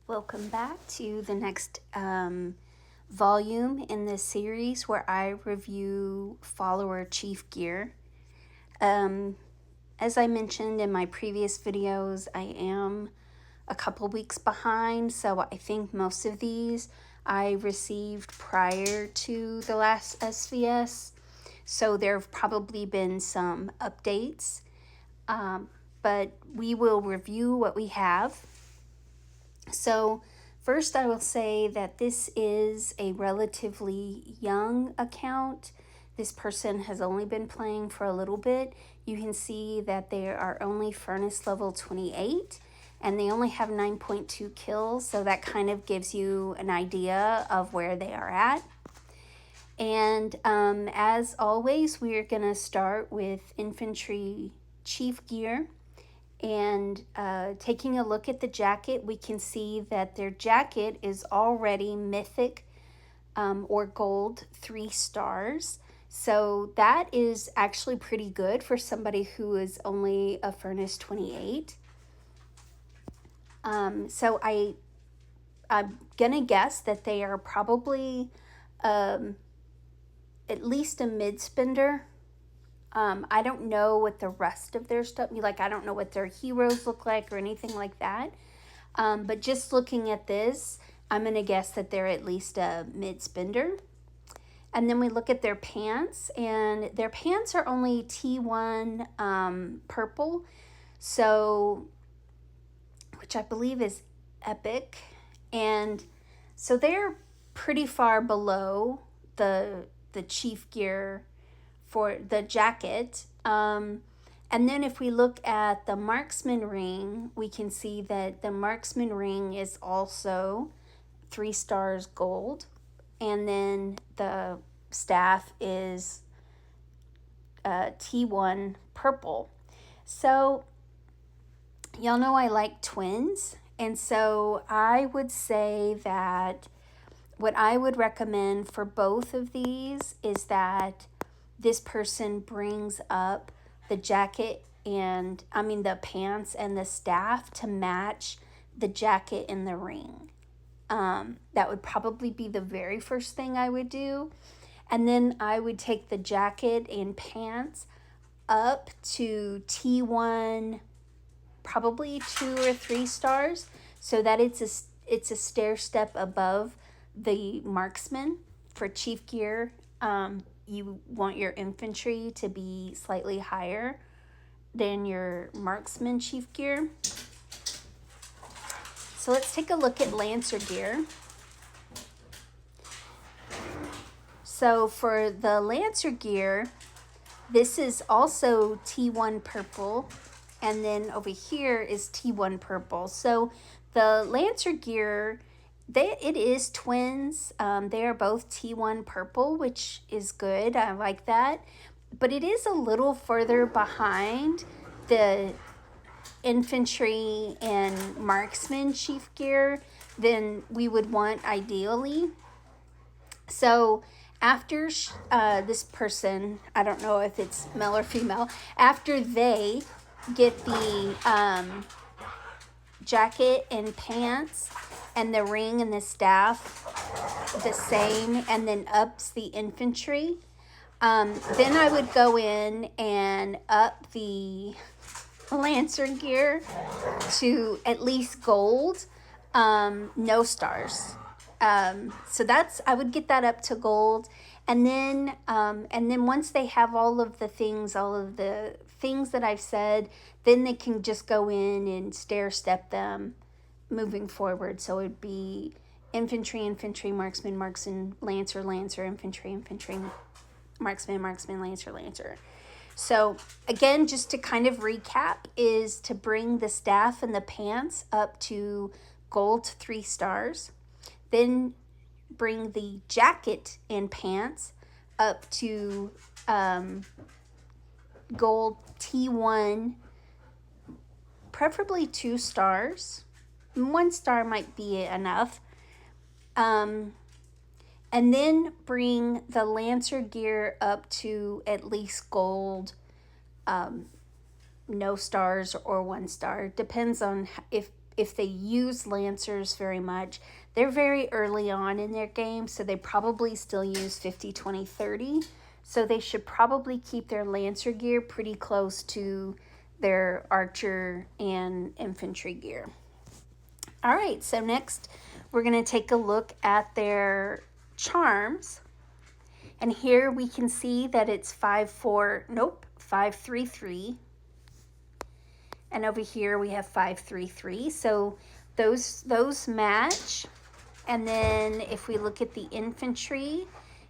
Welcome back to the next volume in this series where I review follower chief gear. Um, as I mentioned in my previous videos, I am a couple weeks behind, so I think most of these I received prior to the last SVS, so there have probably been some updates, but we will review what we have. So, first, I will say that this is a relatively young account. This person has only been playing for a little bit. You can see that they are only furnace level 28 and they only have 9.2 kills, so that kind of gives you an idea of where they are at. And as always, we are going to start with infantry chief gear. And taking a look at the jacket, we can see that their jacket is already mythic or gold 3 stars. So that is actually pretty good for somebody who is only a furnace 28. So I'm gonna guess that they are probably at least a mid spender. I don't know what the rest of their stuff, like I don't know what their heroes look like or anything like that. But just looking at this, I'm going to guess that they're at least a mid spender. And then we look at their pants, and their pants are only T1 purple, so which I believe is epic. And so they're pretty far below the chief gear for the jacket. And then if we look at the marksman ring, we can see that the marksman ring is also 3 stars gold. And then the staff is T1 purple. So y'all know I like twins. And so I would say that what I would recommend for both of these is that this person brings up the jacket the pants and the staff to match the jacket and the ring. That would probably be the very first thing I would do. And then I would take the jacket and pants up to T1, probably 2 or 3 stars, so that it's a stair step above the marksman for chief gear. You want your infantry to be slightly higher than your marksman chief gear. So let's take a look at lancer gear. So for the lancer gear, this is also T1 purple, and then over here is T1 purple. So the lancer gear, it is twins. They are both T1 purple, which is good. I like that. But it is a little further behind the infantry and marksman chief gear than we would want ideally. So after this person, I don't know if it's male or female, after they get the jacket and pants and the ring and the staff the same, and then ups the infantry, then I would go in and up the lancer gear to at least gold, no stars. So I would get that up to gold, and then once they have all of the things that I've said, then they can just go in and stair step them moving forward. So it'd be infantry, marksman, lancer, infantry, marksman, lancer. So again, just to kind of recap, is to bring the staff and the pants up to gold 3 stars. Then bring the jacket and pants up to gold T1, preferably 2 stars. 1 star might be enough. And then bring the lancer gear up to at least gold, no stars or 1 star. Depends on if if they use Lancers very much. They're very early on in their game, so they probably still use 50, 20, 30. So they should probably keep their Lancer gear pretty close to their archer and infantry gear. All right, so next we're going to take a look at their charms. And here we can see that it's 533. And over here we have 533. So those match. And then if we look at the infantry,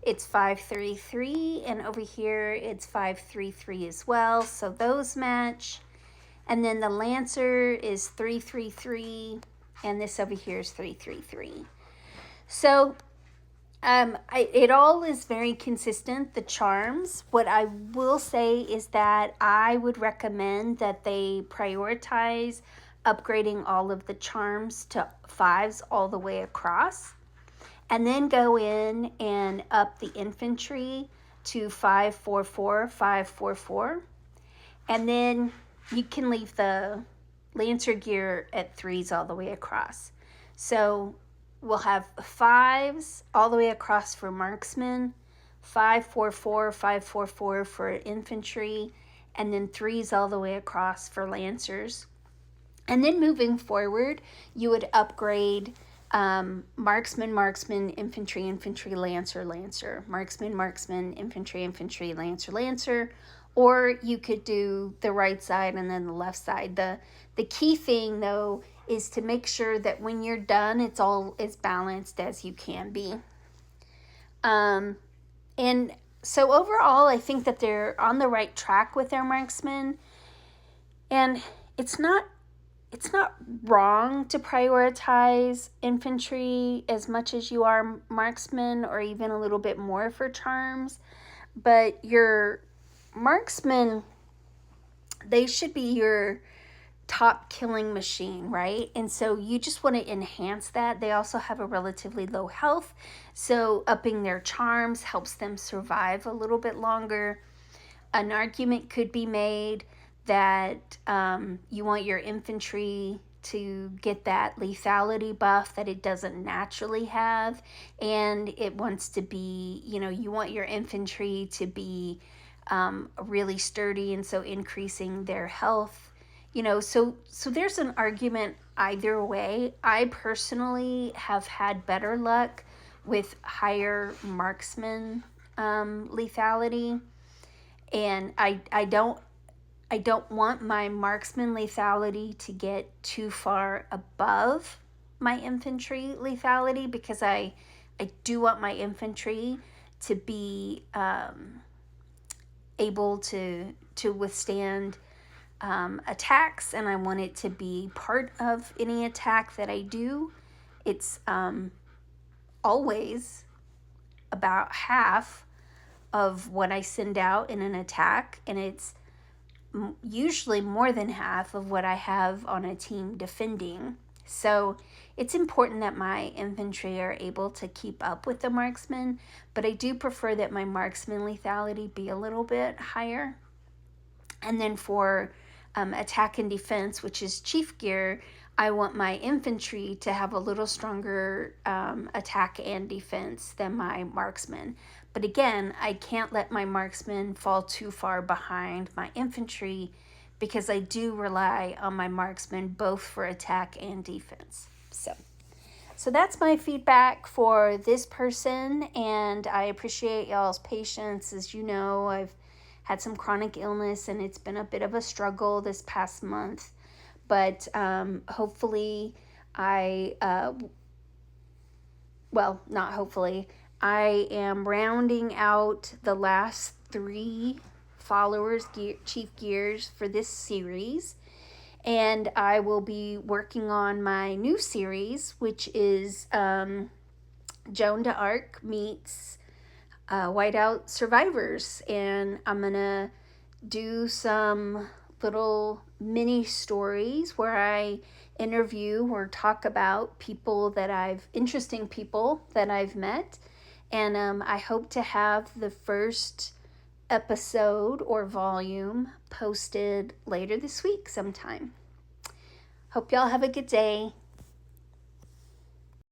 it's 533, and over here it's 533 as well. So those match. And then the Lancer is 333, and this over here is 333. So it all is very consistent, the charms. What I will say is that I would recommend that they prioritize upgrading all of the charms to 5s all the way across, and then go in and up the infantry to 544, 544, and then you can leave the Lancer gear at 3s all the way across. So we'll have 5s all the way across for marksmen, 544, 544 for infantry, and then 3s all the way across for Lancers. And then moving forward, you would upgrade marksman, marksman, infantry, infantry, lancer, lancer, marksman, marksman, infantry, infantry, lancer, lancer. Or you could do the right side and then the left side. The key thing, though, is to make sure that when you're done, it's all as balanced as you can be. And so overall, I think that they're on the right track with their marksmen. And it's not wrong to prioritize infantry as much as you are marksmen, or even a little bit more for charms. But your marksmen, they should be your top killing machine, right? And so you just want to enhance that. They also have a relatively low health, so upping their charms helps them survive a little bit longer. An argument could be made that you want your infantry to get that lethality buff that it doesn't naturally have, and it wants to be, you want your infantry to be really sturdy, and so increasing their health, so there's an argument either way. I personally have had better luck with higher marksman lethality, and I don't want my marksman lethality to get too far above my infantry lethality, because I do want my infantry to be able to withstand attacks, and I want it to be part of any attack that I do. It's always about half of what I send out in an attack, and it's usually more than half of what I have on a team defending. So it's important that my infantry are able to keep up with the marksmen, but I do prefer that my marksman lethality be a little bit higher. And then for attack and defense, which is chief gear, I want my infantry to have a little stronger attack and defense than my marksmen. But again, I can't let my marksmen fall too far behind my infantry, because I do rely on my marksmen both for attack and defense. So that's my feedback for this person, and I appreciate y'all's patience. As you know, I've had some chronic illness, and it's been a bit of a struggle this past month. But hopefully not hopefully, I am rounding out the last 3 followers, chief gears for this series. And I will be working on my new series, which is Joan d'Arc meets Whiteout Survivors. And I'm going to do some little mini stories where I interview or talk about interesting people that I've met. And I hope to have the first episode or volume posted later this week sometime. Hope y'all have a good day.